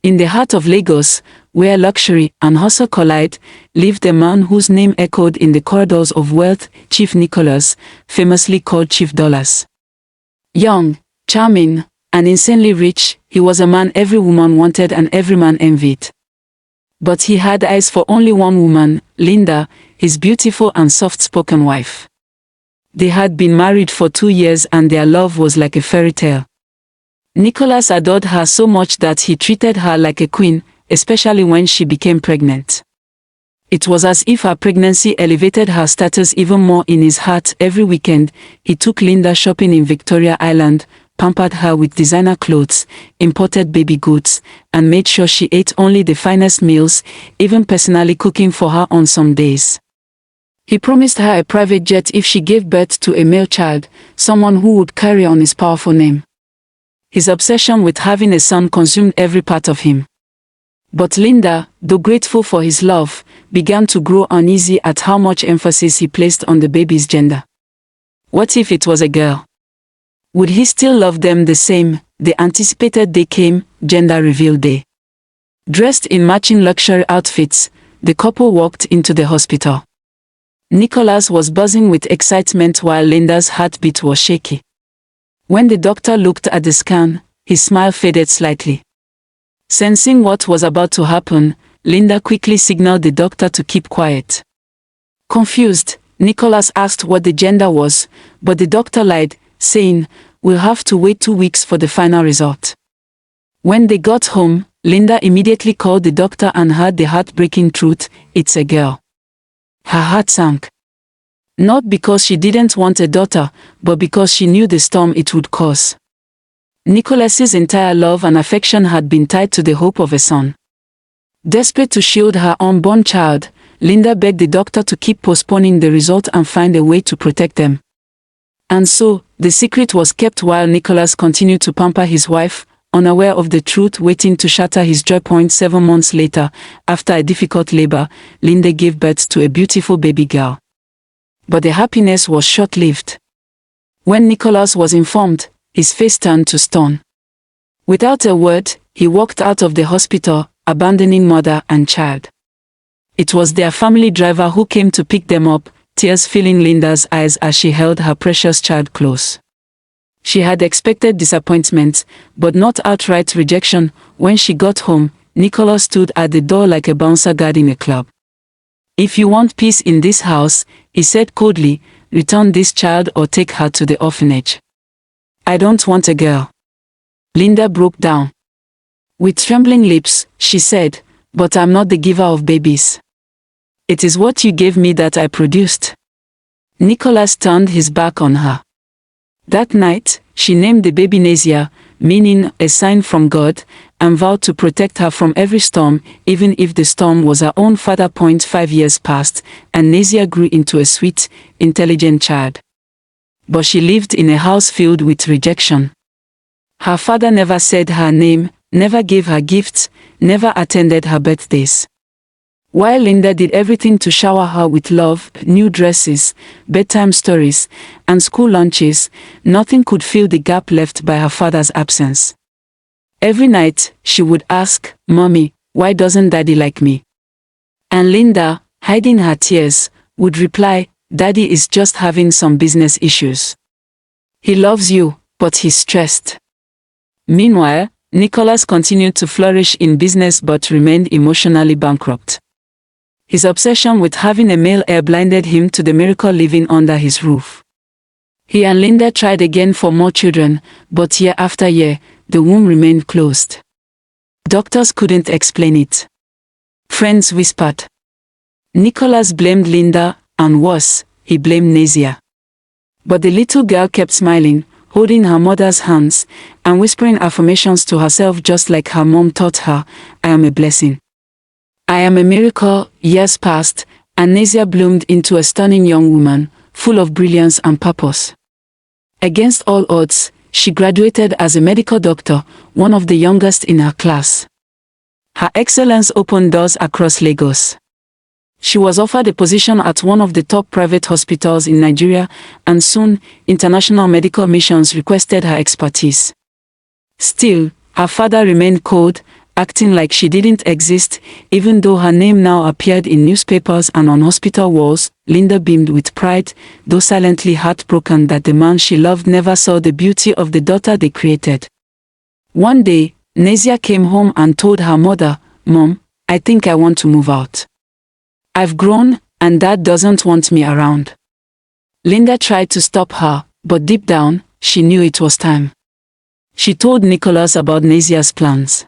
In the heart of Lagos, where luxury and hustle collide, lived a man whose name echoed in the corridors of wealth, Chief Nicholas, famously called Chief Dollars. Young, charming, and insanely rich, he was a man every woman wanted and every man envied. But he had eyes for only one woman, Linda, his beautiful and soft-spoken wife. They had been married for 2 years and their love was like a fairy tale. Nicholas adored her so much that he treated her like a queen, especially when she became pregnant. It was as if her pregnancy elevated her status even more in his heart. Every weekend, he took Linda shopping in Victoria Island, pampered her with designer clothes, imported baby goods, and made sure she ate only the finest meals, even personally cooking for her on some days. He promised her a private jet if she gave birth to a male child, someone who would carry on his powerful name. His obsession with having a son consumed every part of him. But Linda, though grateful for his love, began to grow uneasy at how much emphasis he placed on the baby's gender. What if it was a girl? Would he still love them the same? The anticipated day came, gender reveal day. Dressed in matching luxury outfits, the couple walked into the hospital. Nicholas was buzzing with excitement while Linda's heartbeat was shaky. When the doctor looked at the scan, his smile faded slightly. Sensing what was about to happen, Linda quickly signaled the doctor to keep quiet. Confused, Nicholas asked what the gender was, but the doctor lied, saying, "We'll have to wait 2 weeks for the final result." When they got home, Linda immediately called the doctor and heard the heartbreaking truth: it's a girl. Her heart sank. Not because she didn't want a daughter, but because she knew the storm it would cause. Nicholas's entire love and affection had been tied to the hope of a son. Desperate to shield her unborn child, Linda begged the doctor to keep postponing the result and find a way to protect them. And so, the secret was kept while Nicholas continued to pamper his wife, unaware of the truth waiting to shatter his joy. 7 months later, after a difficult labor, Linda gave birth to a beautiful baby girl. But the happiness was short-lived. When Nicholas was informed, his face turned to stone. Without a word, he walked out of the hospital, abandoning mother and child. It was their family driver who came to pick them up, tears filling Linda's eyes as she held her precious child close. She had expected disappointment, but not outright rejection. When she got home, Nicholas stood at the door like a bouncer guarding a club. "If you want peace in this house," he said coldly, "return this child or take her to the orphanage." "I don't want a girl." Linda broke down. With trembling lips, she said, "But I'm not the giver of babies. It is what you gave me that I produced." Nicholas turned his back on her. That night, she named the baby Nasia, meaning a sign from God, and vowed to protect her from every storm, even if the storm was her own father. 5 years passed, and Nasia grew into a sweet, intelligent child. But she lived in a house filled with rejection. Her father never said her name, never gave her gifts, never attended her birthdays. While Linda did everything to shower her with love, new dresses, bedtime stories, and school lunches, nothing could fill the gap left by her father's absence. Every night, she would ask, "Mommy, why doesn't Daddy like me?" And Linda, hiding her tears, would reply, "Daddy is just having some business issues. He loves you, but he's stressed." Meanwhile, Nicholas continued to flourish in business but remained emotionally bankrupt. His obsession with having a male heir blinded him to the miracle living under his roof. He and Linda tried again for more children, but year after year, the womb remained closed. Doctors couldn't explain it. Friends whispered. Nicholas blamed Linda, and worse, he blamed Nasia. But the little girl kept smiling, holding her mother's hands, and whispering affirmations to herself just like her mom taught her, "I am a blessing. I am a miracle." Years passed, and Nasia bloomed into a stunning young woman, full of brilliance and purpose. Against all odds, she graduated as a medical doctor, one of the youngest in her class. Her excellence opened doors across Lagos. She was offered a position at one of the top private hospitals in Nigeria, and soon, international medical missions requested her expertise. Still, her father remained cold, acting like she didn't exist, even though her name now appeared in newspapers and on hospital walls. Linda beamed with pride, though silently heartbroken that the man she loved never saw the beauty of the daughter they created. One day, Nazia came home and told her mother, "Mom, I think I want to move out. I've grown, and Dad doesn't want me around." Linda tried to stop her, but deep down, she knew it was time. She told Nicholas about Nazia's plans.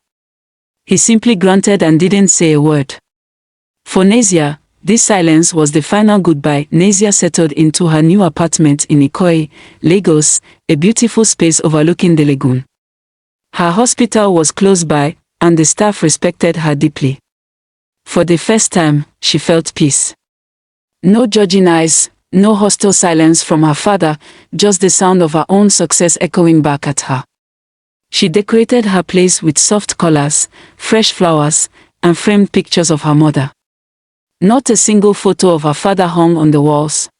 He simply grunted and didn't say a word. For Nazia, this silence was the final goodbye. Nazia settled into her new apartment in Ikoyi, Lagos, a beautiful space overlooking the lagoon. Her hospital was close by, and the staff respected her deeply. For the first time, she felt peace. No judging eyes, no hostile silence from her father, just the sound of her own success echoing back at her. She decorated her place with soft colors, fresh flowers, and framed pictures of her mother. Not a single photo of her father hung on the walls.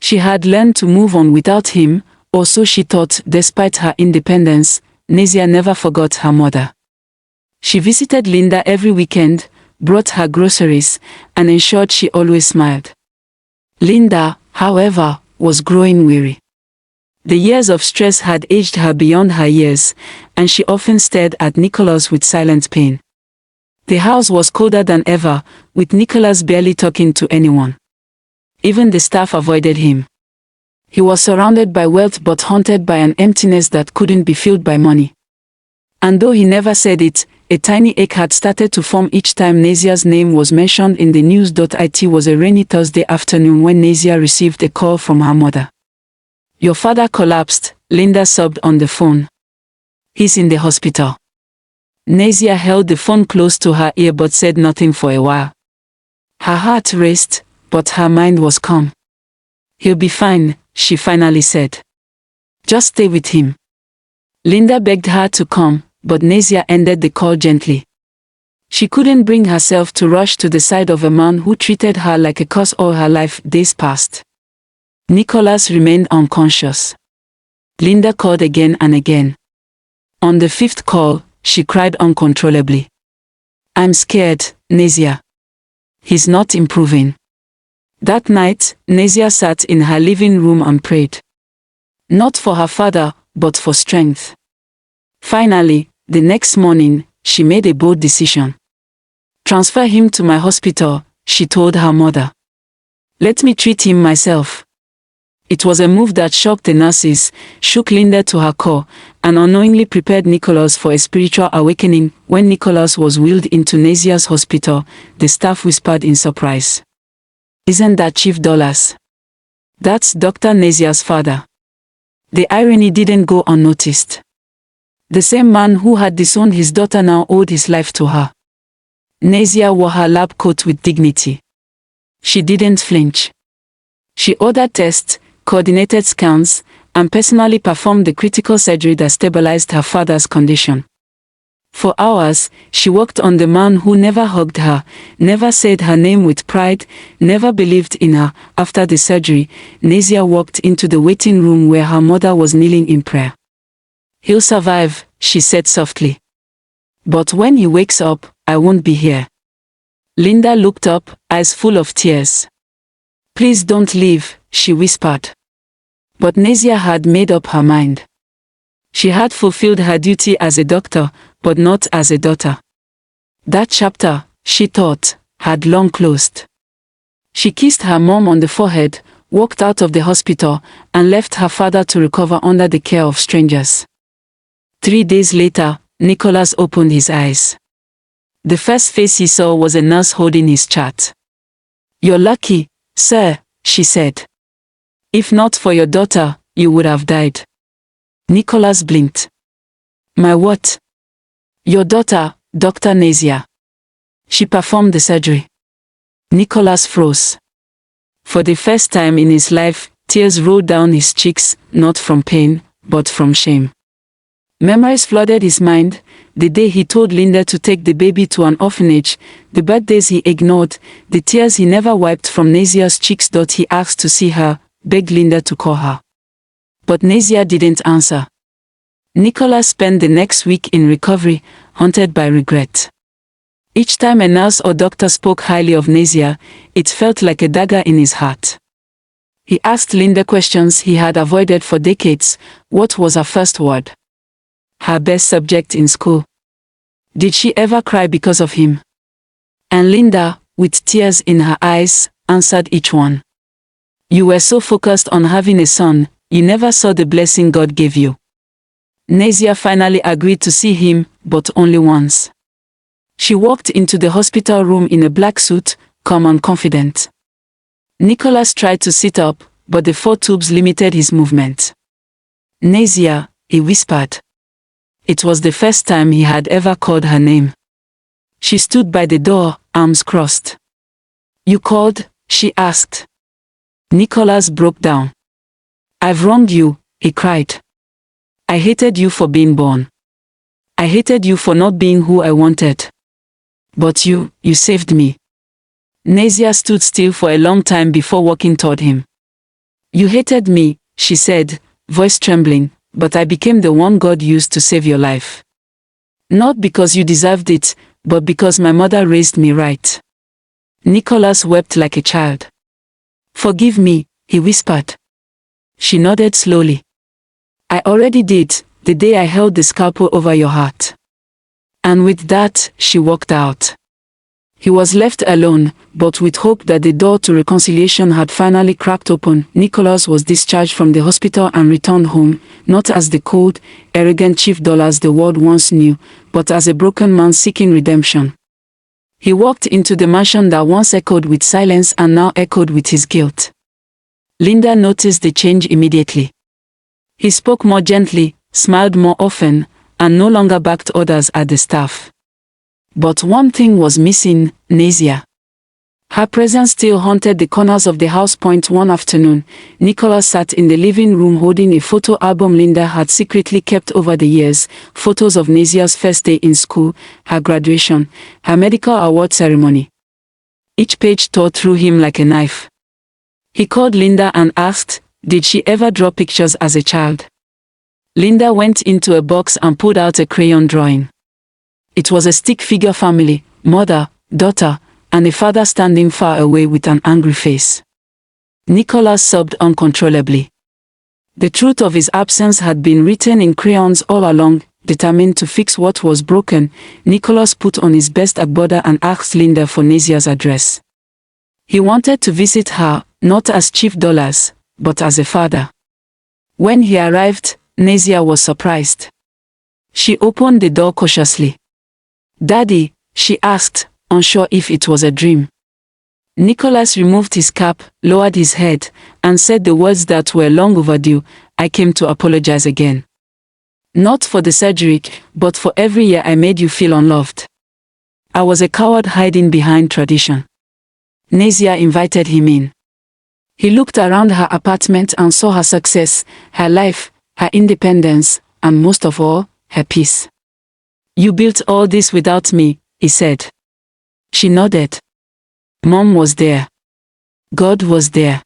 She had learned to move on without him, or so she thought. Despite her independence, Nazia never forgot her mother. She visited Linda every weekend, brought her groceries, and ensured she always smiled. Linda, however, was growing weary. The years of stress had aged her beyond her years, and she often stared at Nicholas with silent pain. The house was colder than ever, with Nicholas barely talking to anyone. Even the staff avoided him. He was surrounded by wealth but haunted by an emptiness that couldn't be filled by money. And though he never said it, a tiny ache had started to form each time Nazia's name was mentioned in the news. It was a rainy Thursday afternoon when Nazia received a call from her mother. "Your father collapsed," Linda sobbed on the phone. "He's in the hospital." Nazia held the phone close to her ear but said nothing for a while. Her heart raced, but her mind was calm. "He'll be fine," she finally said. "Just stay with him." Linda begged her to come, but Nazia ended the call gently. She couldn't bring herself to rush to the side of a man who treated her like a curse all her life. Days passed. Nicholas remained unconscious. Linda called again and again. On the fifth call, she cried uncontrollably. "I'm scared, Nazia. He's not improving." That night, Nazia sat in her living room and prayed. Not for her father, but for strength. Finally, the next morning, she made a bold decision. "Transfer him to my hospital," she told her mother. "Let me treat him myself." It was a move that shocked the nurses, shook Linda to her core, and unknowingly prepared Nicholas for a spiritual awakening. When Nicholas was wheeled into Nazia's hospital, the staff whispered in surprise, "Isn't that Chief Dollars? That's Dr. Nazia's father." The irony didn't go unnoticed. The same man who had disowned his daughter now owed his life to her. Nazia wore her lab coat with dignity. She didn't flinch. She ordered tests, coordinated scans, and personally performed the critical surgery that stabilized her father's condition. For hours, she worked on the man who never hugged her, never said her name with pride, never believed in her. After the surgery, Nazia walked into the waiting room where her mother was kneeling in prayer. "He'll survive," she said softly. "But when he wakes up, I won't be here." Linda looked up, eyes full of tears. "Please don't leave," she whispered. But Nazia had made up her mind. She had fulfilled her duty as a doctor, but not as a daughter. That chapter, she thought, had long closed. She kissed her mom on the forehead, walked out of the hospital, and left her father to recover under the care of strangers. 3 days later, Nicholas opened his eyes. The first face he saw was a nurse holding his chart. "You're lucky, sir," she said. "If not for your daughter, you would have died." Nicholas blinked. "My what?" "Your daughter, Dr. Nazia. She performed the surgery." Nicholas froze. For the first time in his life, tears rolled down his cheeks, not from pain, but from shame. Memories flooded his mind, the day he told Linda to take the baby to an orphanage, the birthdays he ignored, the tears he never wiped from Nazia's cheeks. He asked to see her, begged Linda to call her. But Nazia didn't answer. Nicholas spent the next week in recovery, haunted by regret. Each time a nurse or doctor spoke highly of Nazia, it felt like a dagger in his heart. He asked Linda questions he had avoided for decades. What was her first word? Her best subject in school? Did she ever cry because of him? And Linda, with tears in her eyes, answered each one. You were so focused on having a son, you never saw the blessing God gave you. Nazia finally agreed to see him, but only once. She walked into the hospital room in a black suit, calm and confident. Nicholas tried to sit up, but the 4 tubes limited his movement. Nazia, he whispered. It was the first time he had ever called her name. She stood by the door, arms crossed. You called? She asked. Nicholas broke down. I've wronged you, he cried. I hated you for being born. I hated you for not being who I wanted. But you saved me. Nazia stood still for a long time before walking toward him. You hated me, she said, voice trembling, but I became the one God used to save your life. Not because you deserved it, but because my mother raised me right. Nicholas wept like a child. Forgive me, he whispered. She nodded slowly. I already did, the day I held the scalpel over your heart. And with that, she walked out. He was left alone, but with hope that the door to reconciliation had finally cracked open. Nicholas was discharged from the hospital and returned home, not as the cold, arrogant Chief Dollars the world once knew, but as a broken man seeking redemption. He walked into the mansion that once echoed with silence and now echoed with his guilt. Linda noticed the change immediately. He spoke more gently, smiled more often, and no longer backed orders at the staff. But one thing was missing, Nazia. Her presence still haunted the corners of the house. One afternoon, Nicholas sat in the living room holding a photo album Linda had secretly kept over the years, photos of Nazia's first day in school, her graduation, her medical award ceremony. Each page tore through him like a knife. He called Linda and asked, did she ever draw pictures as a child? Linda went into a box and pulled out a crayon drawing. It was a stick figure family, mother, daughter, and a father standing far away with an angry face. Nicholas sobbed uncontrollably. The truth of his absence had been written in crayons all along. Determined to fix what was broken, Nicholas put on his best agbada and asked Linda for Nazia's address. He wanted to visit her, not as Chief Dollars, but as a father. When he arrived, Nazia was surprised. She opened the door cautiously. Daddy, she asked, unsure if it was a dream. Nicholas removed his cap, lowered his head, and said the words that were long overdue, I came to apologize again. Not for the surgery, but for every year I made you feel unloved. I was a coward hiding behind tradition. Nazia invited him in. He looked around her apartment and saw her success, her life, her independence, and most of all, her peace. You built all this without me, he said. She nodded. Mom was there. God was there.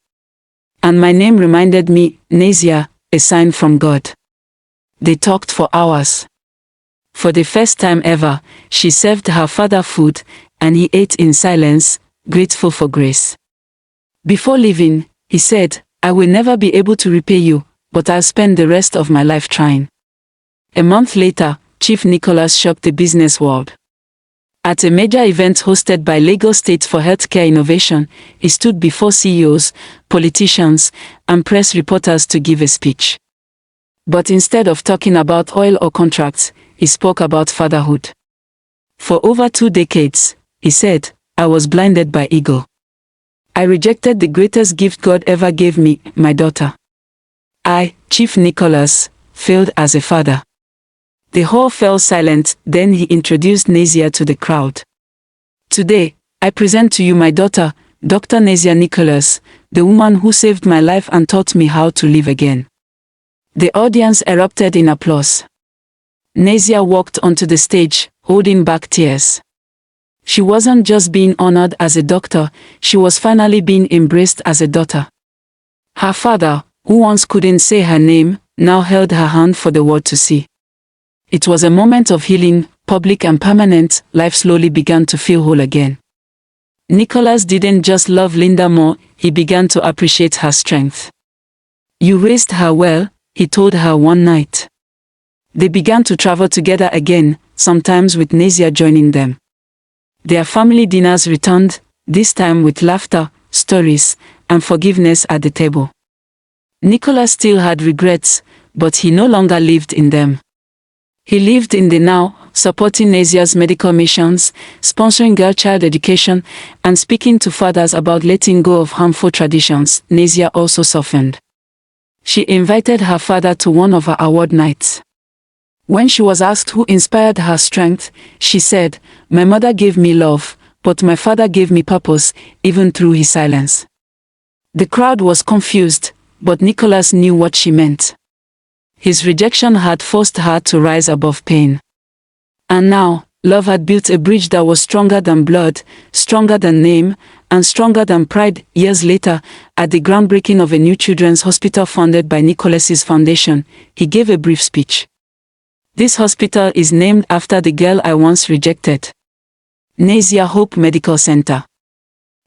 And my name reminded me, Nazia, a sign from God. They talked for hours. For the first time ever, she served her father food, and he ate in silence, grateful for grace. Before leaving, he said, I will never be able to repay you, but I'll spend the rest of my life trying. A month later, Chief Nicholas shocked the business world. At a major event hosted by Lagos State for Healthcare Innovation, he stood before CEOs, politicians, and press reporters to give a speech. But instead of talking about oil or contracts, he spoke about fatherhood. For over 2 decades, he said, I was blinded by ego. I rejected the greatest gift God ever gave me, my daughter. I, Chief Nicholas, failed as a father. The hall fell silent, then he introduced Nazia to the crowd. Today, I present to you my daughter, Dr. Nazia Nicholas, the woman who saved my life and taught me how to live again. The audience erupted in applause. Nazia walked onto the stage, holding back tears. She wasn't just being honored as a doctor, she was finally being embraced as a daughter. Her father, who once couldn't say her name, now held her hand for the world to see. It was a moment of healing, public and permanent, life slowly began to feel whole again. Nicholas didn't just love Linda more, he began to appreciate her strength. "You raised her well," he told her one night. They began to travel together again, sometimes with Nasia joining them. Their family dinners returned, this time with laughter, stories, and forgiveness at the table. Nicholas still had regrets, but he no longer lived in them. He lived in the now, supporting Nasia's medical missions, sponsoring girl-child education, and speaking to fathers about letting go of harmful traditions. Nasia also softened. She invited her father to one of her award nights. When she was asked who inspired her strength, she said, "My mother gave me love, but my father gave me purpose, even through his silence." The crowd was confused, but Nicholas knew what she meant. His rejection had forced her to rise above pain. And now, love had built a bridge that was stronger than blood, stronger than name, and stronger than pride. Years later, at the groundbreaking of a new children's hospital funded by Nicholas's foundation, he gave a brief speech. "This hospital is named after the girl I once rejected. Nasia Hope Medical Center.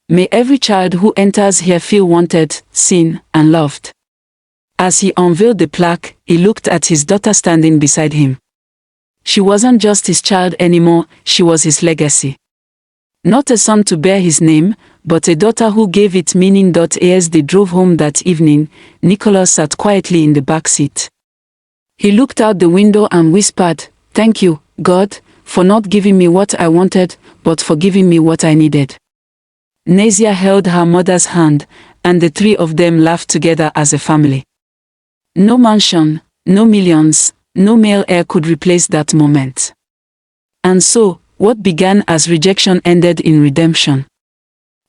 May every child who enters here feel wanted, seen, and loved." As he unveiled the plaque, he looked at his daughter standing beside him. She wasn't just his child anymore, she was his legacy. Not a son to bear his name, but a daughter who gave it meaning. As they drove home that evening, Nicholas sat quietly in the back seat. He looked out the window and whispered, "Thank you, God, for not giving me what I wanted, but for giving me what I needed." Nasia held her mother's hand, and the three of them laughed together as a family. No mansion, no millions, no male heir could replace that moment. And so, what began as rejection ended in redemption.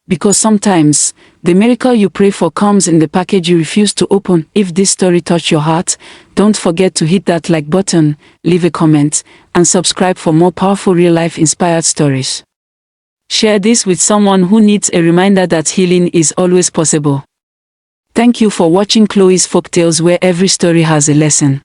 Because sometimes, the miracle you pray for comes in the package you refuse to open. If this story touched your heart, don't forget to hit that like button, leave a comment, and subscribe for more powerful real-life inspired stories. Share this with someone who needs a reminder that healing is always possible. Thank you for watching Chloe's Folktales, where every story has a lesson.